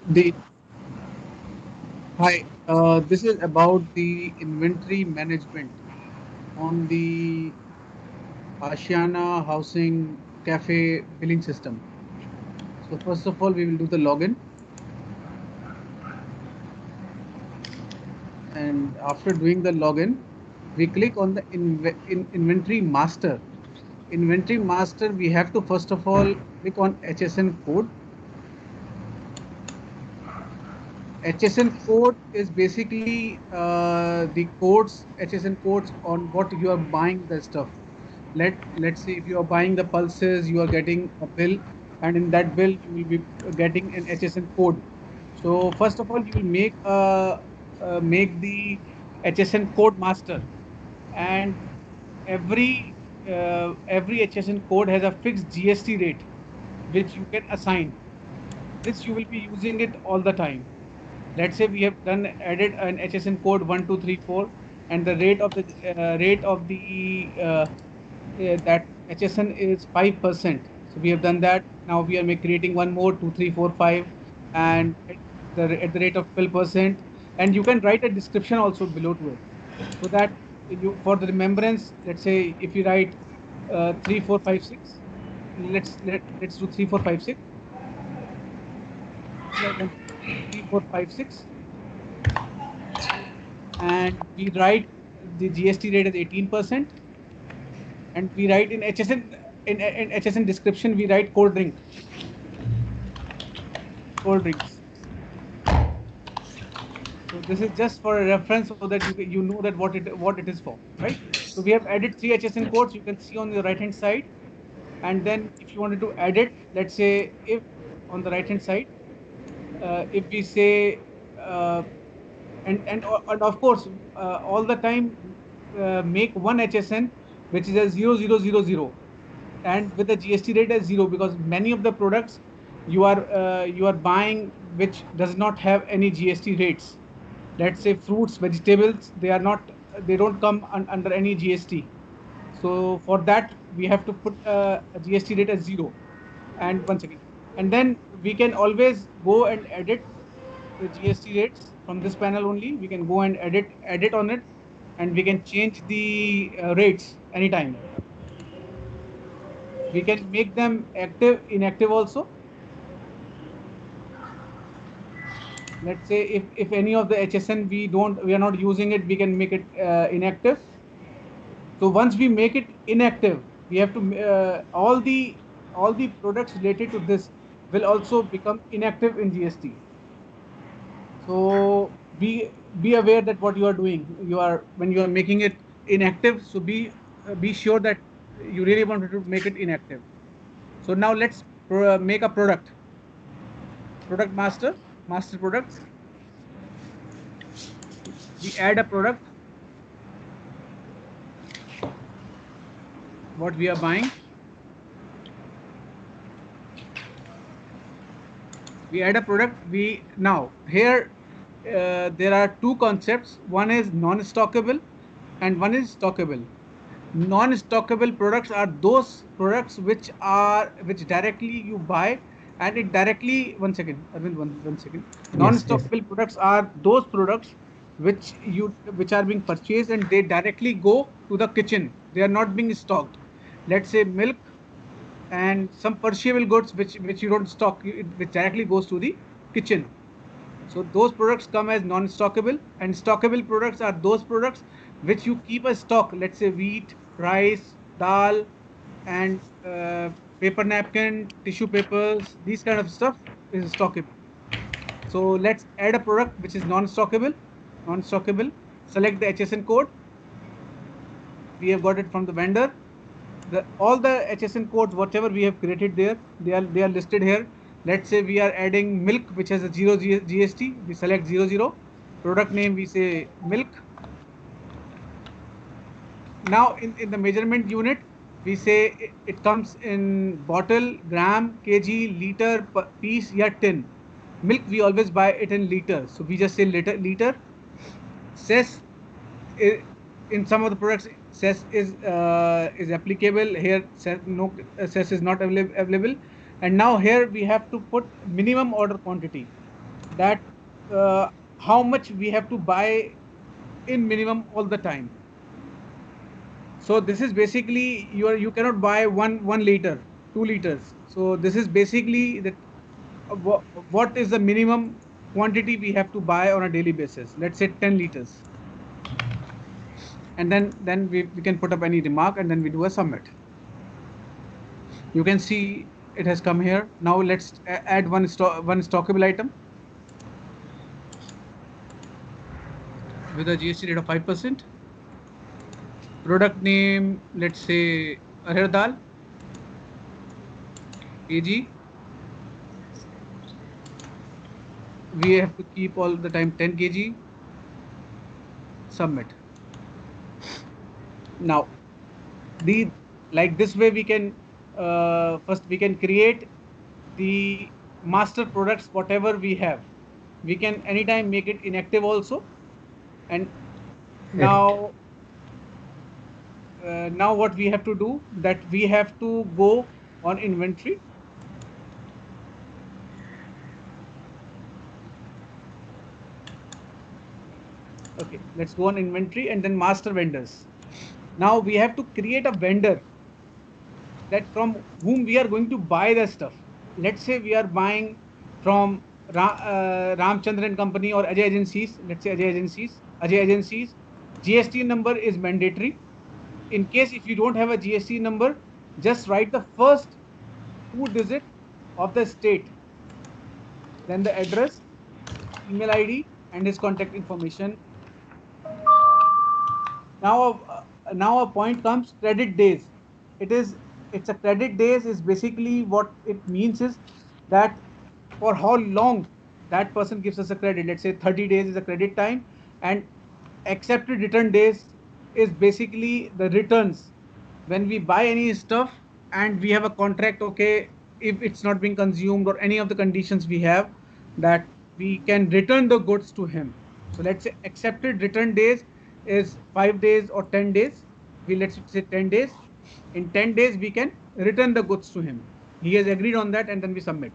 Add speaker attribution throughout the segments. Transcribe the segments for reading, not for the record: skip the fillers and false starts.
Speaker 1: The Hi, this is about the inventory management on the Ashiana Housing Cafe billing system. So first of all, we will do the login, and after doing the login, we click on the inventory master. Inventory master, we have to first of all click on HSN code. HSN code is basically the codes, HSN codes on what you are buying the stuff. Let's say if you are buying the pulses, you are getting a bill, and in that bill you will be getting an HSN code. So first of all, you will make the HSN code master, and every HSN code has a fixed GST rate which you can assign. This you will be using it all the time. Let's say we have done added an HSN code 1234, and the rate of that HSN is 5%. So we have done that. Now we are creating one more 2345, and at the rate of 12%. And you can write a description also below to it, so that you for the remembrance. Let's say if you write 3456, let's do 3456. Like 3456, and we write the GST rate as 18%, and we write in HSN description we write cold drinks. So this is just for a reference so that you know that what it is for, right? So we have added three HSN codes. You can see on the right hand side, and then if you wanted to add it, let's say if on the right hand side, if we say uh, and of course all the time make one HSN which is a 0000, and with the GST rate as zero, because many of the products you are buying which does not have any GST rates. Let's say fruits, vegetables, they don't come under any GST. So for that we have to put a GST rate as zero. And one second, and then we can always go and edit the GST rates from this panel only. We can go and edit on it, and we can change the rates anytime. We can make them active, inactive also. Let's say if any of the HSN we are not using it, we can make it inactive. So once we make it inactive, we have to all the products related to this will also become inactive in GST. So be aware that what you are doing, you are when you are making it inactive. So be sure that you really want to make it inactive. So now let's make a product master products. We add a product what we are buying. We add a product. We now here there are two concepts. One is non-stockable, and one is stockable. Non-stockable products are those products which directly you buy, and it directly one second, Arvind, one second.
Speaker 2: Yes, yes.
Speaker 1: Non-stockable products are those products which are being purchased and they directly go to the kitchen. They are not being stocked. Let's say milk and some perishable goods which you don't stock, which directly goes to the kitchen. So those products come as non-stockable, and stockable products are those products which you keep a stock. Let's say wheat, rice, dal, and paper napkin, tissue papers. These kind of stuff is stockable. So let's add a product which is non-stockable. Non-stockable. Select the HSN code. We have got it from the vendor. All the HSN codes, whatever we have created there, they are listed here. Let's say we are adding milk, which has a zero GST. We select 00. Product name we say milk. Now in the measurement unit, we say it comes in bottle, gram, kg, liter, piece, yeah, tin. Milk we always buy it in liter, so we just say liter. Cess i- in some of the products cess is applicable. Here cess, no cess is not available. And now here we have to put minimum order quantity. that how much we have to buy in minimum all the time. So this is basically you cannot buy one liter, 2 liters. So this is basically that what is the minimum quantity we have to buy on a daily basis. Let's say 10 liters, and then we can put up any remark, and then we do a submit. You can see it has come here. Now let's add one stockable item with a GST rate of 5%. Product name, let's say Arhar Dal, AG. We have to keep all the time 10 kg. Submit. Now, like this way we can first we can create the master products whatever we have. We can anytime make it inactive also, and now now what we have to do, that we have to go on inventory. Okay, let's go on inventory and then master vendors. Now we have to create a vendor that from whom we are going to buy the stuff. Let's say we are buying from Ramchandran Company or Ajay Agencies. Let's say Ajay Agencies. Ajay Agencies. GST number is mandatory. In case if you don't have a GST number, just write the first 2 digits of the state, then the address, email ID, and his contact information. Now a point comes credit days. It's a credit days is basically what it means is that for how long that person gives us a credit. Let's say 30 days is a credit time, and accepted return days is basically the returns when we buy any stuff and we have a contract. Okay, if it's not being consumed or any of the conditions we have, that we can return the goods to him. So let's say accepted return days is 5 days or 10 days. Let's say 10 days. In 10 days we can return the goods to him. He has agreed on that, and then we submit.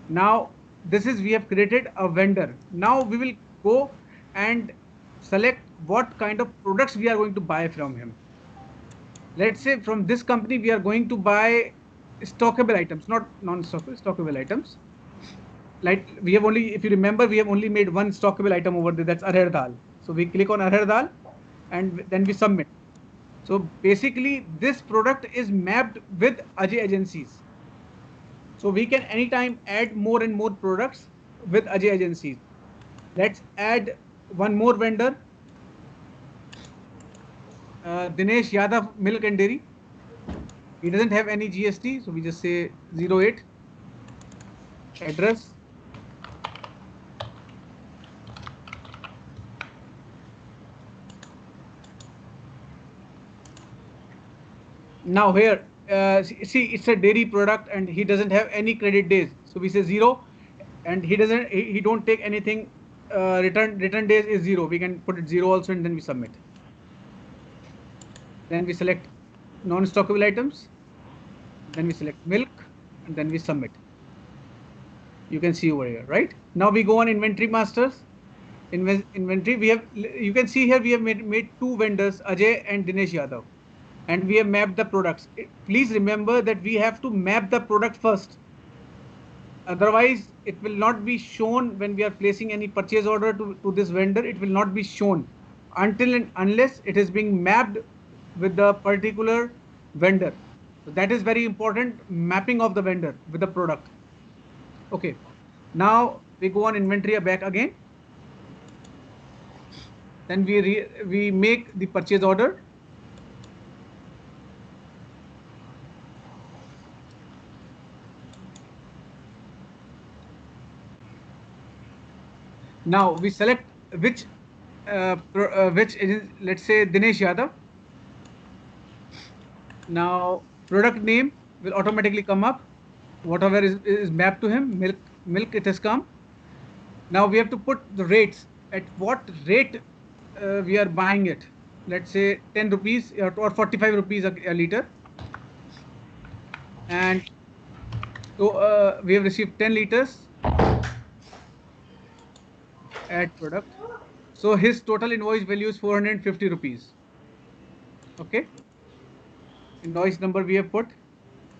Speaker 1: Now this is, we have created a vendor. Now we will go and select what kind of products we are going to buy from him. Let's say from this company we are going to buy stockable items, not non-stockable, stockable items. Like we have only, if you remember, we have only made one stockable item over there, that's Arhar Dal. So we click on Arhar Dal and then we submit. So basically this product is mapped with Ajay Agencies. So we can anytime add more and more products with Ajay Agencies. Let's add one more vendor, Dinesh Yadav Milk and Dairy. He doesn't have any GST, so we just say 08, address, now here see it's a dairy product and he doesn't have any credit days, so we say 0, and he don't take anything, return days is 0, we can put it 0 also, and then we submit. Then we select non-stockable items, then we select milk, and then we submit. You can see over here, right? Now we go on inventory masters. Inventory, we have, you can see here we have made 2 vendors, Ajay and Dinesh Yadav, and we have mapped the products. Please remember that we have to map the product first. Otherwise, it will not be shown when we are placing any purchase order to this vendor. It will not be shown until and unless it is being mapped with the particular vendor. So that is very important, mapping of the vendor with the product. Okay, now we go on inventory back again. Then we make the purchase order. Now we select which is, let's say Dinesh Yadav. Now product name will automatically come up, whatever is mapped to him. Milk it has come. Now we have to put the rates, at what rate we are buying it. Let's say 10 rupees or 45 rupees a liter. And so we have received 10 liters. add product. So his total invoice value is 450 rupees. Okay. Invoice number we have put.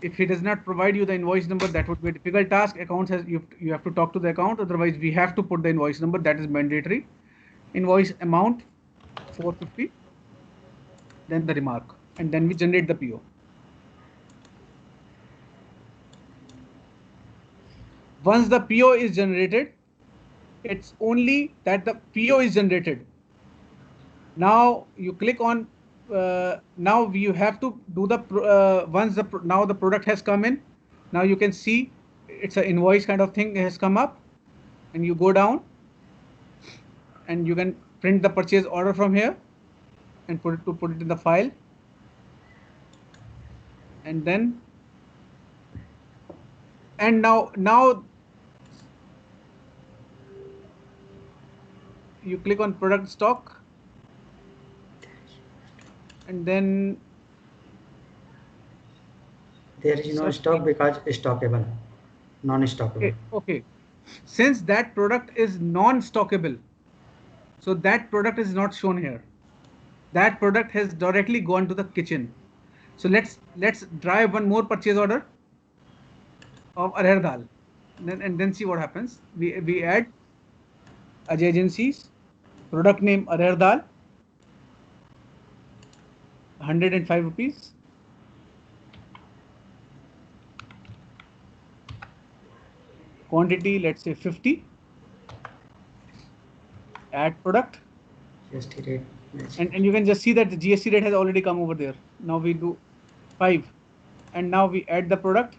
Speaker 1: If he does not provide you the invoice number, that would be a difficult task. Accounts has you have to talk to the account. Otherwise, we have to put the invoice number. That is mandatory. Invoice amount 450. Then the remark, and then we generate the PO. Once the PO is generated, it's only that the PO is generated. Now you click on. Now you have to do the once the now the product has come in. Now you can see it's an invoice kind of thing has come up, and you go down, and you can print the purchase order from here, and put it in the file, and then now you click on product stock, and then
Speaker 2: there is no stock because stockable, non-stockable.
Speaker 1: Okay. Since that product is non-stockable, so that product is not shown here. That product has directly gone to the kitchen. So let's drive one more purchase order of arhar dal, and then see what happens. We add Ajay Agencies, product name arhar dal, 105 rupees. Quantity, let's say 50. Add product.
Speaker 2: GST rate.
Speaker 1: And you can just see that the GST rate has already come over there. Now we do 5, and now we add the product.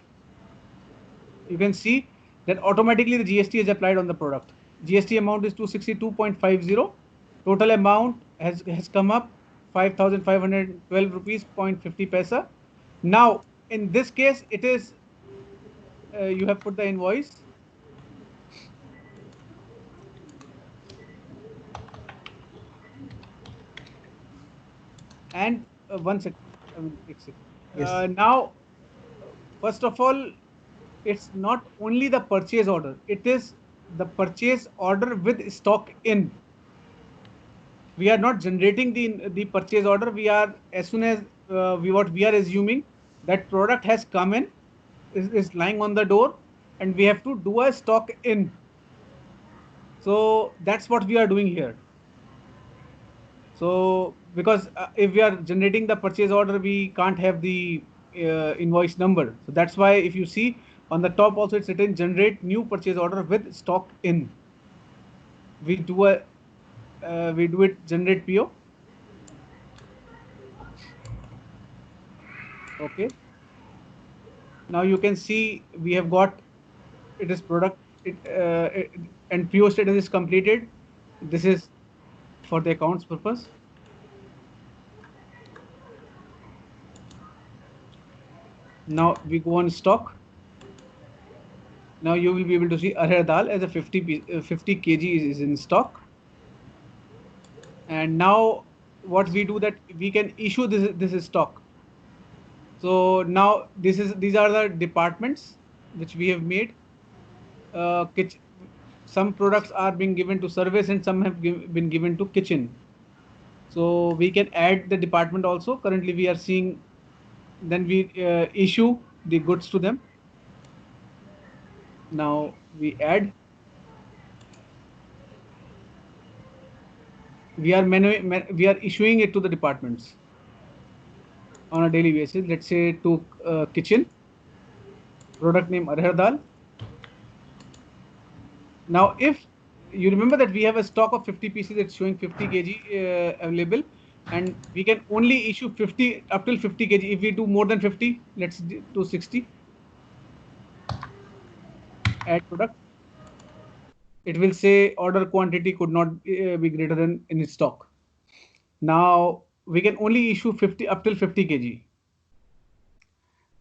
Speaker 1: You can see that automatically the GST is applied on the product. GST amount is 262.50. Total amount has come up 5,512 rupees 0.50 paisa. Now in this case it is you have put the invoice. And one second.
Speaker 2: Yes.
Speaker 1: Now, first of all, it's not only the purchase order, it is the purchase order with stock in. We are not generating the purchase order. We are, as soon as what we are assuming that product has come in, is lying on the door, and we have to do a stock in. So that's what we are doing here. So because if we are generating the purchase order, we can't have the invoice number. So that's why if you see on the top also it's written generate new purchase order with stock in. We do it generate PO. Okay. Now you can see we have got it is product and PO status is completed. This is for the accounts purpose. Now we go on stock. Now you will be able to see arhar dal as a 50 kg is in stock. And now what we do that we can issue this is stock. So now these are the departments which we have made. Some products are being given to service and some have been given to kitchen. So we can add the department also. Currently we are seeing, then we issue the goods to them. Now we add. We are issuing it to the departments on a daily basis. Let's say to kitchen, product name arhar dal. Now if you remember that we have a stock of 50 pieces, it's showing 50 kg available, and we can only issue 50 up till 50 kg. If we do more than 50, let's do 60. Add product. It will say order quantity could not be greater than in stock. Now we can only issue 50 up till 50 kg.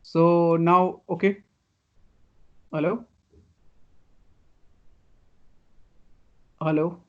Speaker 1: So now, okay. Hello. Hello.